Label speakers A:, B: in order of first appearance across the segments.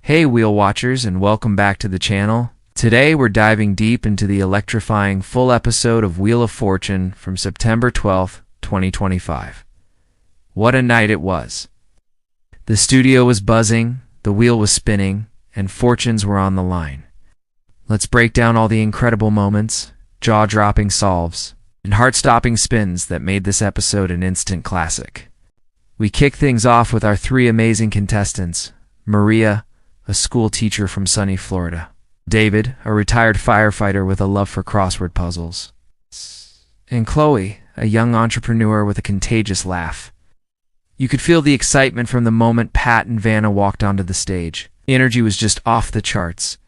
A: Hey Wheel Watchers, and welcome back to the channel. Today we're diving deep into the electrifying full episode of Wheel of Fortune from September 12th, 2025. What a night it was. The studio was buzzing, the wheel was spinning, and fortunes were on the line. Let's break down all the incredible moments, jaw-dropping solves, and heart-stopping spins that made this episode an instant classic. We kick things off with our three amazing contestants: Maria, a school teacher from sunny Florida; David, a retired firefighter with a love for crossword puzzles; and Chloe, a young entrepreneur with a contagious laugh. You could feel the excitement from the moment Pat and Vanna walked onto the stage. The energy was just off the charts.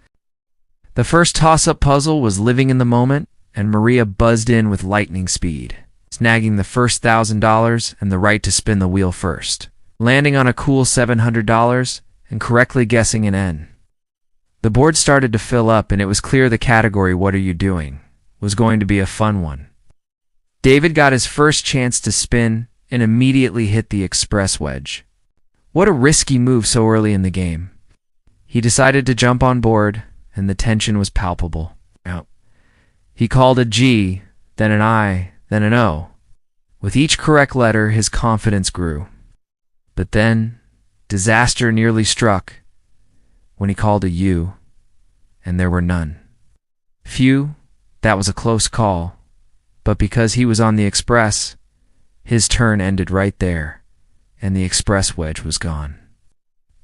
A: The first toss-up puzzle was living in the moment, and Maria buzzed in with lightning speed, snagging the first $1,000 and the right to spin the wheel first, landing on a cool $700 and correctly guessing an N. The board started to fill up, and it was clear the category "What Are You Doing?" was going to be a fun one. David got his first chance to spin and immediately hit the express wedge. What a risky move so early in the game. He decided to jump on board, and the tension was palpable. He called a G, then an I, then an O. With each correct letter, his confidence grew. But then disaster nearly struck when he called a U, and there were none. Phew, that was a close call, but because he was on the express, his turn ended right there, and the express wedge was gone.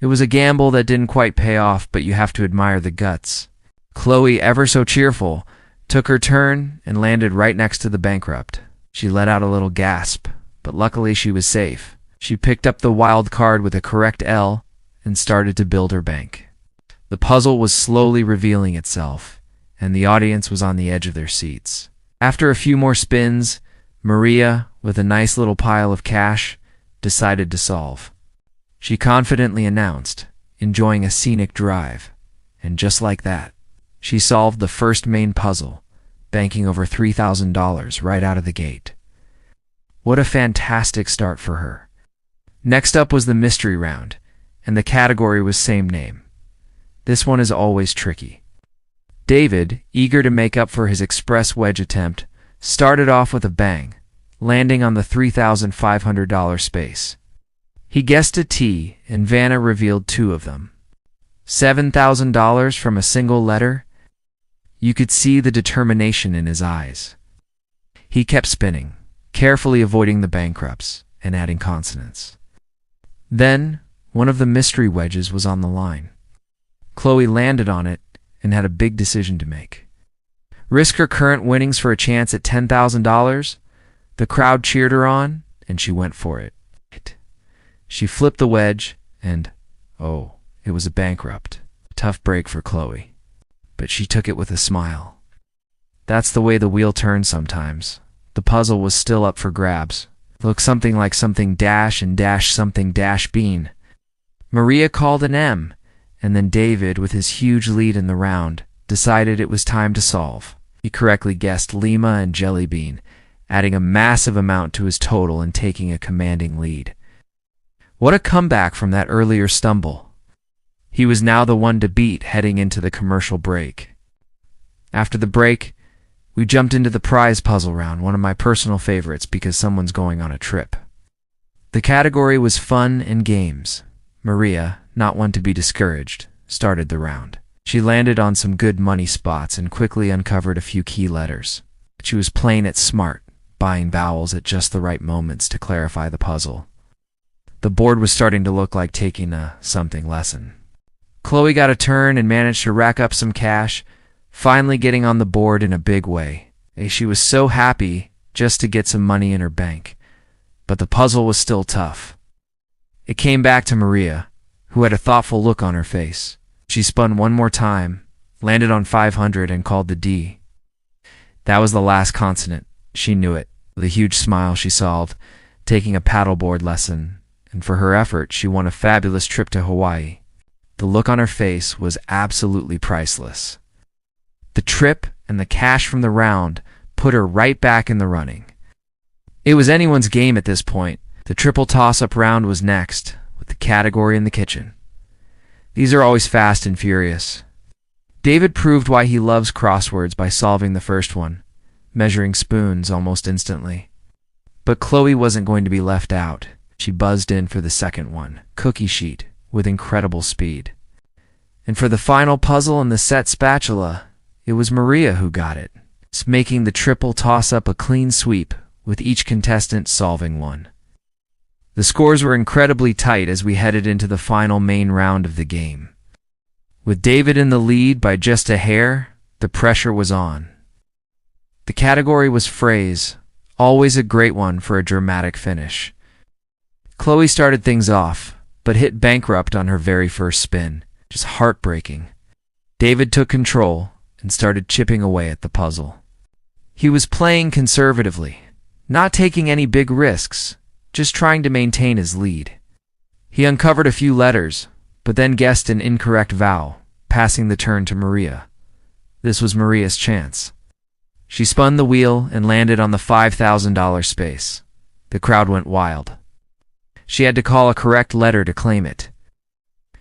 A: It was a gamble that didn't quite pay off, but you have to admire the guts. Chloe, ever so cheerful, took her turn and landed right next to the bankrupt. She let out a little gasp, but luckily she was safe. She picked up the wild card with a correct L and started to build her bank. The puzzle was slowly revealing itself, and the audience was on the edge of their seats. After a few more spins, Maria, with a nice little pile of cash, decided to solve. She confidently announced, enjoying a scenic drive, and just like that, she solved the first main puzzle, banking over $3,000 right out of the gate. What a fantastic start for her. Next up was the mystery round, and the category was same name. This one is always tricky. David, eager to make up for his express wedge attempt, started off with a bang, landing on the $3,500 space. He guessed a T, and Vanna revealed two of them. $7,000 from a single letter? You could see the determination in his eyes. He kept spinning, carefully avoiding the bankrupts and adding consonants. Then, one of the mystery wedges was on the line. Chloe landed on it and had a big decision to make. Risk her current winnings for a chance at $10,000? The crowd cheered her on, and she went for it. She flipped the wedge, and, oh, it was a bankrupt. A tough break for Chloe. But she took it with a smile. That's the way the wheel turns sometimes. The puzzle was still up for grabs. Looked something like something dash and dash something dash bean. Maria called an M, and then David, with his huge lead in the round, decided it was time to solve. He correctly guessed Lima and Jelly Bean, adding a massive amount to his total and taking a commanding lead. What a comeback from that earlier stumble. He was now the one to beat heading into the commercial break. After the break, we jumped into the prize puzzle round, one of my personal favorites because someone's going on a trip. The category was fun and games. Maria, not one to be discouraged, started the round. She landed on some good money spots and quickly uncovered a few key letters. She was playing it smart, buying vowels at just the right moments to clarify the puzzle. The board was starting to look like taking a something lesson. Chloe got a turn and managed to rack up some cash, finally getting on the board in a big way. She was so happy just to get some money in her bank. But the puzzle was still tough. It came back to Maria, who had a thoughtful look on her face. She spun one more time, landed on 500, and called the D. That was the last consonant. She knew it. With a huge smile, she solved, taking a paddleboard lesson, and for her effort, she won a fabulous trip to Hawaii. The look on her face was absolutely priceless. The trip and the cash from the round put her right back in the running. It was anyone's game at this point. The triple toss-up round was next, with the category in the kitchen. These are always fast and furious. David proved why he loves crosswords by solving the first one, measuring spoons almost instantly. But Chloe wasn't going to be left out. She buzzed in for the second one, cookie sheet, with incredible speed. And for the final puzzle in the set spatula, it was Maria who got it, making the triple toss-up a clean sweep, with each contestant solving one. The scores were incredibly tight as we headed into the final main round of the game. With David in the lead by just a hair, the pressure was on. The category was phrase, always a great one for a dramatic finish. Chloe started things off, but hit bankrupt on her very first spin, just heartbreaking. David took control and started chipping away at the puzzle. He was playing conservatively, not taking any big risks, just trying to maintain his lead. He uncovered a few letters, but then guessed an incorrect vowel, passing the turn to Maria. This was Maria's chance. She spun the wheel and landed on the $5,000 space. The crowd went wild. She had to call a correct letter to claim it.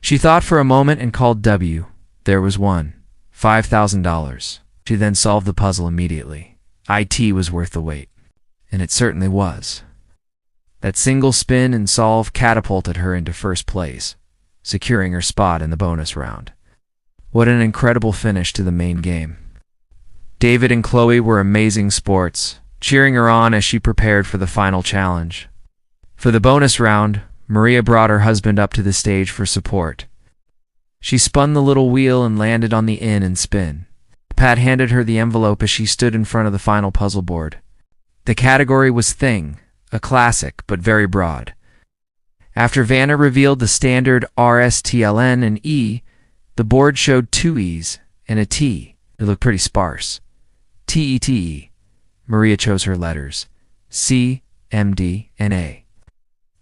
A: She thought for a moment and called W. There was one. $5,000. She then solved the puzzle immediately. IT was worth the wait. And it certainly was. That single spin and solve catapulted her into first place, securing her spot in the bonus round. What an incredible finish to the main game. David and Chloe were amazing sports, cheering her on as she prepared for the final challenge. For the bonus round, Maria brought her husband up to the stage for support. She spun the little wheel and landed on the in and spin. Pat handed her the envelope as she stood in front of the final puzzle board. The category was Thing, a classic but very broad. After Vanna revealed the standard RSTLN and E, the board showed two E's and a T. It looked pretty sparse. TETE. Maria chose her letters, C, M, D, and A.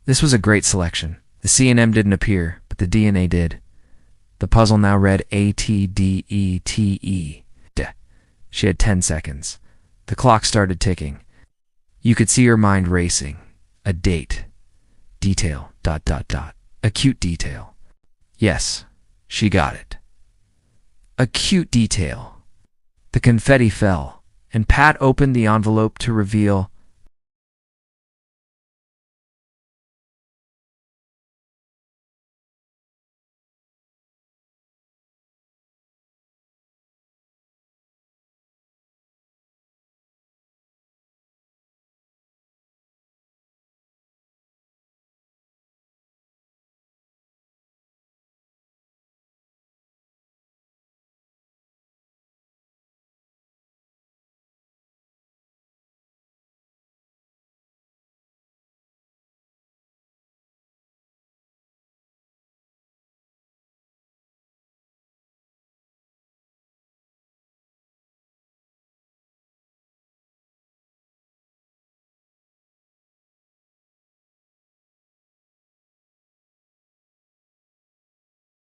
A: This was a great selection. The C and M didn't appear, but the D and A did. The puzzle now read ATDETE. She had 10 seconds. The clock started ticking. You could see her mind racing. A date. Detail. ... Acute detail. Yes, she got it. Acute detail. The confetti fell, and Pat opened the envelope to reveal